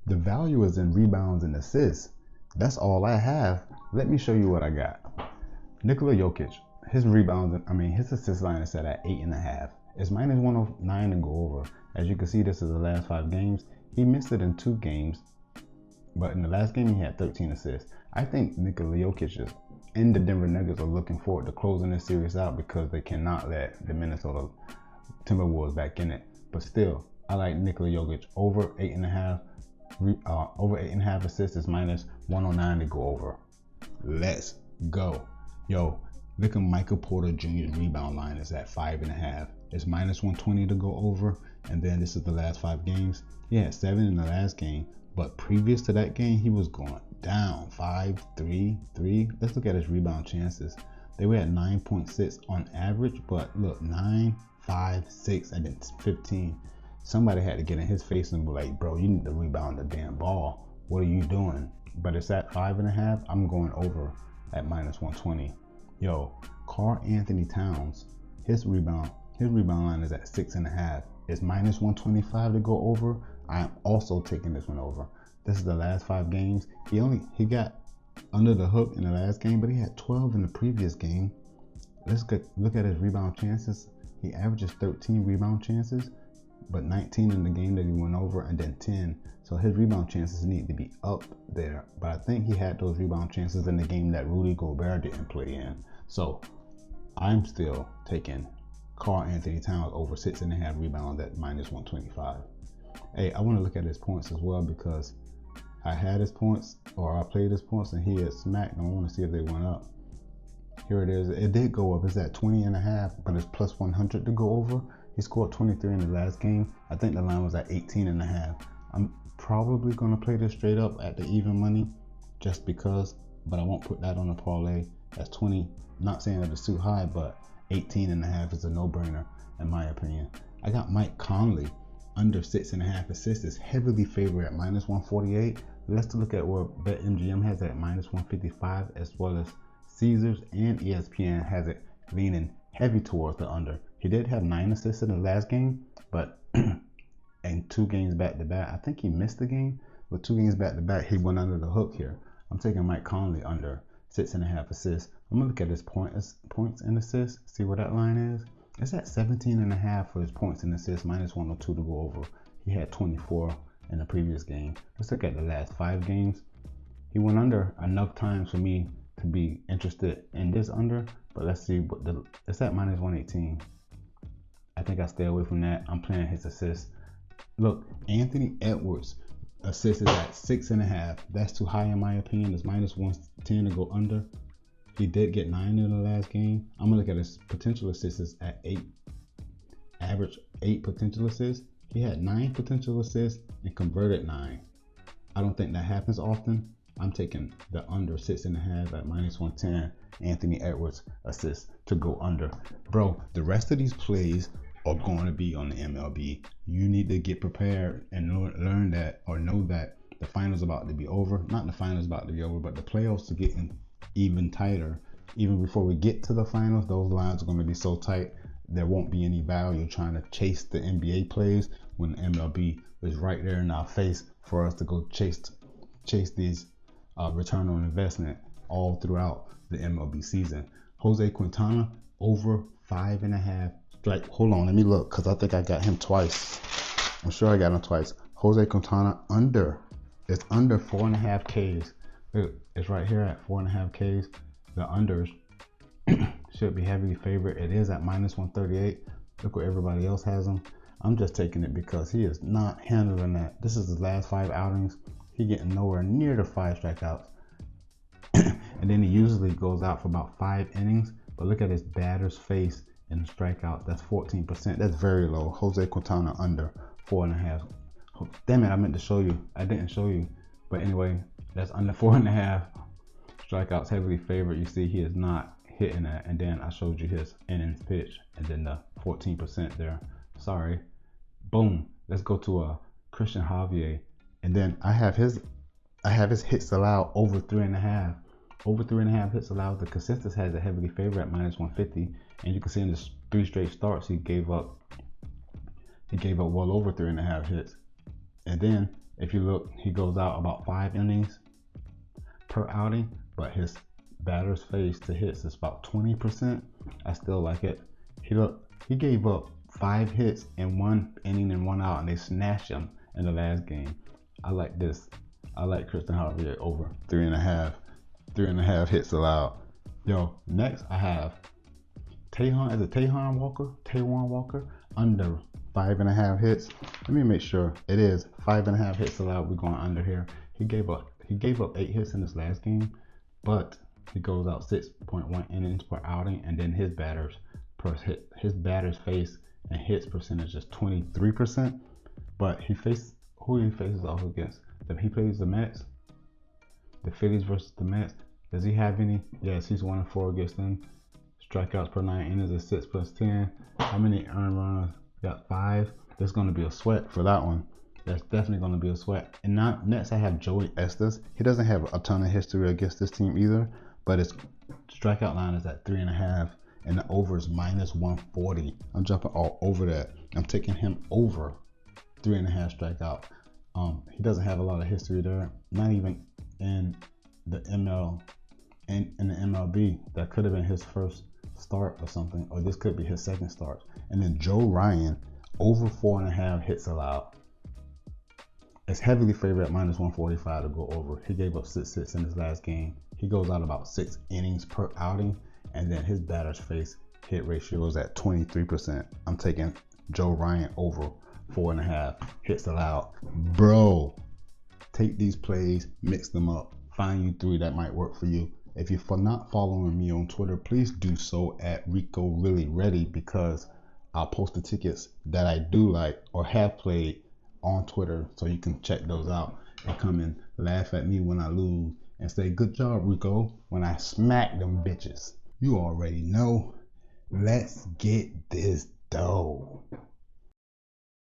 The value is in rebounds and assists. That's all I have. Let me show you what I got. Nikola Jokic, his his assist line is set at 8.5. It's minus 109 to go over. As you can see, this is the last 5 games. He missed it in 2 games, but in the last game he had 13 assists. I think Nikola Jokic and the Denver Nuggets are looking forward to closing this series out because they cannot let the Minnesota Timberwolves back in it. But still, I like Nikola Jokic over 8.5. Over 8.5 assists is minus 109 to go over. Let's go. Yo, look at Michael Porter Jr.'s rebound line is at 5.5. It's minus 120 to go over. And then this is the last 5 games. He had 7 in the last game, but previous to that game, he was going down 5, 3, 3. Let's look at his rebound chances. They were at 9.6 on average, but look, 9, 5, 6, and then 15. Somebody had to get in his face and be like, bro, you need to rebound the damn ball. What are you doing? But it's at 5.5. I'm going over at minus 120. Yo, Karl Anthony Towns, his rebound line is at 6.5. It's minus 125 to go over. I am also taking this one over. This is the last 5 games. He got under the hook in the last game, but he had 12 in the previous game. Let's look at his rebound chances. He averages 13 rebound chances, but 19 in the game that he went over, and then 10. So his rebound chances need to be up there. But I think he had those rebound chances in the game that Rudy Gobert didn't play in. So I'm still taking Karl Anthony Towns over 6.5 rebounds at minus 125. Hey, I want to look at his points as well because I had his points, or I played his points, and he had smacked. And I want to see if they went up. Here it is. It did go up. It's at 20.5, but it's plus 100 to go over. He scored 23 in the last game. I think the line was at 18.5. I'm probably going to play this straight up at the even money just because, but I won't put that on a parlay. That's 20. Not saying that it's too high, but 18.5 is a no-brainer in my opinion. I got Mike Conley under 6.5 assists. Is heavily favored at minus 148. Let's look at where BetMGM has it at minus 155, as well as Caesars and ESPN has it leaning heavy towards the under. He did have 9 assists in the last game, but in 2 games back to back, I think he missed the game, but 2 games back to back, he went under the hook here. I'm taking Mike Conley under 6.5 assists. I'm gonna look at his points and assists, see where that line is. It's at 17.5 for his points and assists, minus 102 to go over. He had 24 in the previous game. Let's look at the last 5 games. He went under enough times for me to be interested in this under, but let's see what it's at minus 118. I think I stay away from that. I'm playing his assists. Look, Anthony Edwards assist is at 6.5. That's too high in my opinion. It's minus 110 to go under. He did get 9 in the last game. I'm gonna look at his potential assists at 8. Average 8 potential assists. He had 9 potential assists and converted 9. I don't think that happens often. I'm taking the under 6.5 at minus 110. Anthony Edwards assists to go under. Bro, the rest of these plays are going to be on the MLB. You need to get prepared and learn that, or know that the finals about to be over. Not the finals about to be over, but the playoffs are getting even tighter. Even before we get to the finals, those lines are going to be so tight there won't be any value trying to chase the NBA plays when the MLB is right there in our face for us to go chase these return on investment all throughout the MLB season. Jose Quintana over 5.5. Like, hold on, let me look, because I think I got him twice. I'm sure I got him twice. Jose Quintana under. It's under 4.5 Ks. Look, it's right here at 4.5 Ks. The unders should be heavily favored. It is at minus 138. Look where everybody else has him. I'm just taking it because he is not handling that. This is his last 5 outings. He getting nowhere near the 5 strikeouts. And then he usually goes out for about 5 innings. But look at his batter's face in strikeouts. That's 14%. That's very low. Jose Quintana under 4.5. Damn it, I meant to show you. I didn't show you. But anyway, that's under 4.5. Strikeouts heavily favored. You see he is not hitting that. And then I showed you his innings pitch. And then the 14% there. Sorry. Boom. Let's go to Christian Javier. And then I have his hits allowed over 3.5. Over 3.5 hits allowed. The consensus has a heavily favored at minus 150. And you can see in the 3 straight starts he gave up well over 3.5 hits. And then If you look, he goes out about 5 innings per outing, but his batter's face to hits is about 20%. I still like it. He gave up 5 hits in 1 inning and 1 out, and they snatched him in the last game. I like this. I like Christian Javier over 3.5 hits allowed. Yo, next I have Taijuan Walker under 5.5 hits. Let me make sure it is 5.5 hits allowed. We're going under here. He gave up 8 hits in this last game, but he goes out 6.1 innings per outing, and then his batter's face and hits percentage is 23%. But he faces off against. He plays the Mets, the Phillies versus the Mets. Does he have any? Yes, he's 1-4 against them. Strikeouts per 9 innings is 6 plus 10. How many earned runs? Got 5. There's going to be a sweat for that one. That's definitely going to be a sweat. And now next I have Joey Estes. He doesn't have a ton of history against this team either, but his strikeout line is at 3.5, and the over is -140. I'm jumping all over that. I'm taking him over 3.5 strikeout. He doesn't have a lot of history there, not even in the MLB. That could have been his first start or something, or this could be his second start. And then Joe Ryan over 4.5 hits allowed. It's heavily favored at -145 to go over. He gave up 6 hits in his last game. He goes out about 6 innings per outing, and then his batter's face hit ratio is at 23%. I'm taking Joe Ryan over 4.5 hits allowed. Bro, take these plays, mix them up, find you 3 that might work for you. If you're not following me on Twitter, please do so at Rico Really Ready, because I'll post the tickets that I do like or have played on Twitter, so you can check those out and come and laugh at me when I lose and say good job, Rico, when I smack them bitches. You already know. Let's get this dough.